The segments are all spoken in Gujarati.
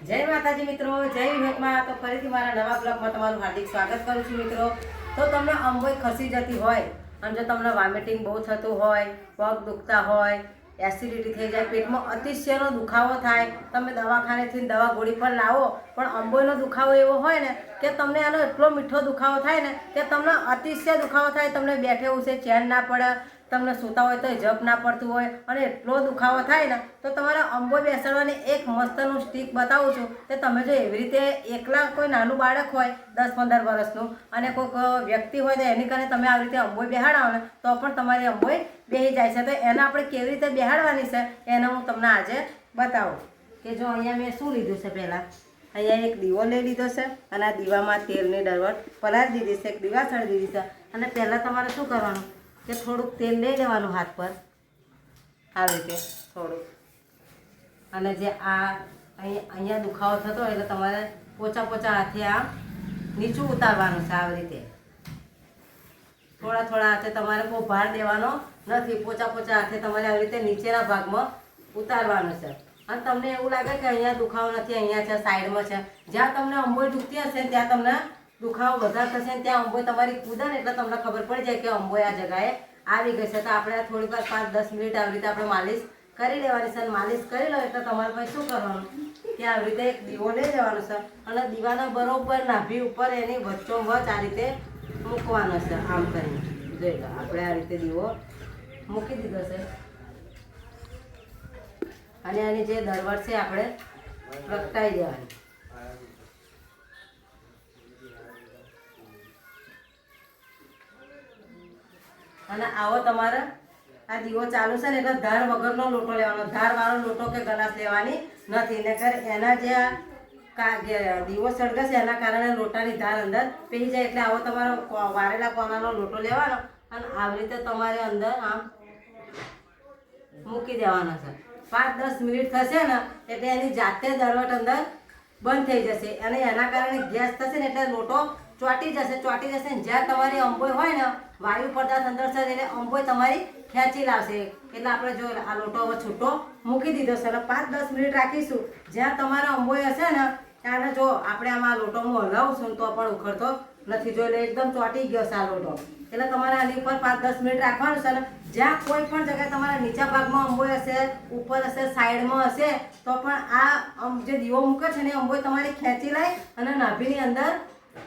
જય માતાજી મિત્રો, જય વિવેકમાં. તો ફરીથી મારા નવા બ્લોગમાં તમારું હાર્દિક સ્વાગત કરું છું મિત્રો. તો તમને અંબોય ખસી જતી હોય અને જો તમને વોમિટિંગ બહુ થતું હોય, પગ દુખતા હોય, એસિડિટી થઈ જાય, પેટમાં અતિશયનો દુખાવો થાય, તમે દવાખાનેથી દવા ગોળી પણ લાવો પણ અંબોયનો દુખાવો એવો હોય ને કે તમને આનો એટલો મીઠો દુખાવો થાય ને કે તમને અતિશય દુખાવો થાય, તમને બેઠે ઉસે ચેન ના પડે, તમને સૂતા હોય તો જપ ના પડતું હોય અને એટલો દુખાવો થાય ને તો તમારે અંબોય બેસાડવાની એક મસ્તનું સ્ટીક બતાવું છું. કે તમે જો એવી રીતે એકલા કોઈ નાનું બાળક હોય 10-15 વર્ષનું અને કોઈક વ્યક્તિ હોય તો એની કારણે તમે આવી રીતે અંબોય બેહાડાવો ને તો પણ તમારી અંબોય બેસી જાય છે. તો એને આપણે કેવી રીતે બેહાડવાની છે એને હું તમને આજે બતાવું. કે જો અહીંયા મેં શું લીધું છે, પહેલાં અહીંયા એક દીવો લઈ લીધો છે અને આ દીવામાં તેલની ડરવટ પલાળી દીધી છે, એક દીવા ચડી દીધી છે. અને પહેલાં તમારે શું કરવાનું કે થોડુંક તેલ લઈ લેવાનું હાથ પર આવી રીતે થોડુંક, અને જે આ અહીંયા દુખાવો થતો હોય એટલે તમારે પોચા પોચા હાથે આ નીચું ઉતારવાનું છે. આવી રીતે થોડા થોડા હાથે, તમારે બહુ ભાર દેવાનો નથી, પોચા પોચા હાથે તમારે આવી રીતે નીચેના ભાગમાં ઉતારવાનું છે. અને તમને એવું લાગે કે અહીંયા દુખાવો નથી, અહીંયા છે, સાઈડમાં છે, જ્યાં તમને અંબોય દુખતી હશે ત્યાં તમને દુખાવો વધારે થશે ને ત્યાં અંબોય તમારી કૂદે ને એટલે તમને ખબર પડી જાય કે અંબોય આ જગાએ આવી ગઈ છે. તો આપણે થોડીક વાર 5-10 મિનિટ આવી રીતે આપણે માલિશ કરી લેવાની છે. અને માલિશ કરી લો એટલે તમારે પછી શું કરવાનું કે આવી રીતે એક દીવો લઈ જવાનો છે અને દીવાના બરોબર નાભી ઉપર એની વચ્ચોવચ આ રીતે મૂકવાનો છે. આમ કરીને જોઈ લો, આપણે આ રીતે દીવો મૂકી દીધો છે અને આની જે દરવટ છે આપણે પ્રગટાઈ દેવાની. અને આવો તમારે આ દીવો ચાલુ છે ને એટલે ધાર વગરનો લોટો લેવાનો, ધારવાળો લોટો કે ગલાસ લેવાની નથી. નકર એના જે દીવો સળગે છે એના કારણે લોટાની ધાર અંદર પેહી જાય. એટલે આવો તમારો વારેલા કોનાનો લોટો લેવાનો અને આવી રીતે તમારે અંદર આમ મૂકી દેવાનો છે. 5-10 મિનિટ થશે ને એટલે એની જાતે દરવટ અંદર બંધ થઈ જશે અને એના કારણે ગેસ થશે ને એટલે લોટો ચોંટી જશે ને જ્યાં તમારી અંબોય હોય ને વાયુ પદાર્થ અંદર છે એટલે અંબોય તમારી ખેંચી લાવશે. એટલે આપણે જો આ લોટો હવે છૂટો મૂકી દીધો છે અને 5-10 મિનિટ રાખીશું. જ્યાં તમારો અંબોય હશે ને ત્યારે જો આપણે આમાં લોટો હું હલાવશું તો પણ ઉખડતો નથી. જો એટલે એકદમ ચોંટી ગયો છે આ લોટો. એટલે તમારે આની ઉપર 5-10 મિનિટ રાખવાનું છે. અને જ્યાં કોઈ પણ જગ્યાએ તમારા નીચા ભાગમાં અંબોય હશે, ઉપર હશે, સાઈડમાં હશે તો પણ આ જે દીવો મૂકે છે ને અંબોય તમારી ખેંચી લાય અને નાભીની અંદર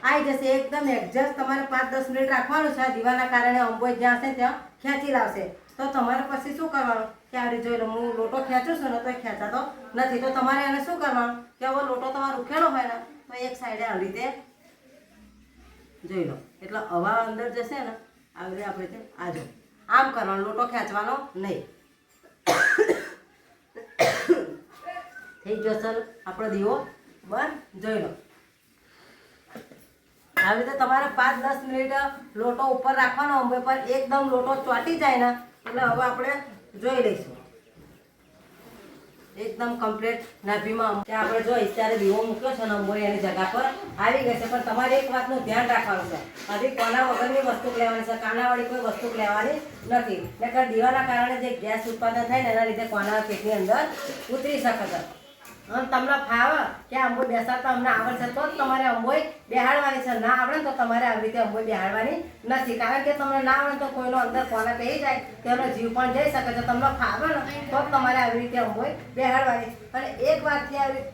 આવી જશે. એકદમ એડજસ્ટ તમારે 5-10 મિનિટ રાખવાનું છે. આ દીવાના કારણે અંબોય જ્યાં હશે ત્યાં ખેંચી લાવશે. તો તમારે પછી શું કરવાનું કે આ રીતે જોઈ લો, હું લોટો ખેંચું છું ને તો ખેંચાતો નથી. તો તમારે એને શું કરવાનું કે હવે લોટો તમારો ઉખેડો હોય ને તો એક સાઈડે આવી રીતે જોઈ લો એટલે હવા અંદર જશે ને આવી રીતે આપણે આજો આમ કરવાનો, લોટો ખેંચવાનો નહીં. થઈ ગયો સર આપણો દીવો બંધ. જોઈ લો આવી રીતે તમારે 5-10 મિનિટ લોટો ઉપર રાખવાનો અંબોય પર. એકદમ લોટો ચોંટી જાય ને એટલે હવે આપણે જોઈ લઈશું એકદમ કમ્પ્લીટ નાભીમાં કે આપણે જો અત્યારે દીવો મૂક્યો છે ને અંબોય એની જગ્યા પર આવી ગઈ છે. પણ તમારે એક વાતનું ધ્યાન રાખવાનું છે, હજી કોના વગરની વસ્તુ લેવાની છે, કાનાવાળી કોઈ વસ્તુ લેવાની નથી. નકર દીવાના કારણે જે ગેસ ઉત્પાદન થાય ને એના લીધે કોના પેટની અંદર ઉતરી શકે છે. અને તમને ફાવે કે અંબોય બેસાડતા અમને આવડશે તો જ તમારે અંબોય બેહાડવાની છે. ના આવડે ને તો તમારે આવી રીતે અંબોય બેહાડવાની નથી. કારણ કે તમને ના આવડે તો કોઈનો અંદર કોના પહેરી જાય તેનો જીવ પણ જઈ શકે છે. તમને ફાવે ને તો જ તમારે આવી રીતે અંબોય બેહાડવાની. અને એક વારથી આવી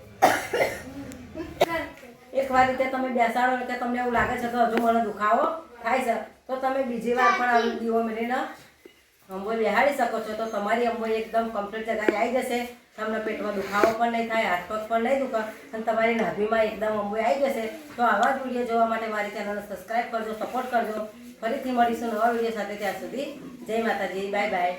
એક વાર રીતે તમે બેસાડો કે તમને એવું લાગે છે કે હજુ મને દુખાવો થાય છે તો તમે બીજી વાર પણ આવી દીવો મેળવીને અંબોય બેહાડી શકો છો. તો તમારી અંબોય એકદમ કમ્પ્લીટ જગ્યાએ આવી જશે. તમને પેટમાં દુખાવો પણ નહીં થાય, હાથ પગ પણ નહીં દુખે અને તમારી નાભીમાં એકદમ અંબોય આવી જશે. તો આવા જ વિડીયો જોવા માટે મારી ચેનલને સબસ્ક્રાઈબ કરજો, સપોર્ટ કરજો. ફરીથી મળીશું નવા વિડીયો સાથે. ત્યાં સુધી જય માતાજી, બાય બાય.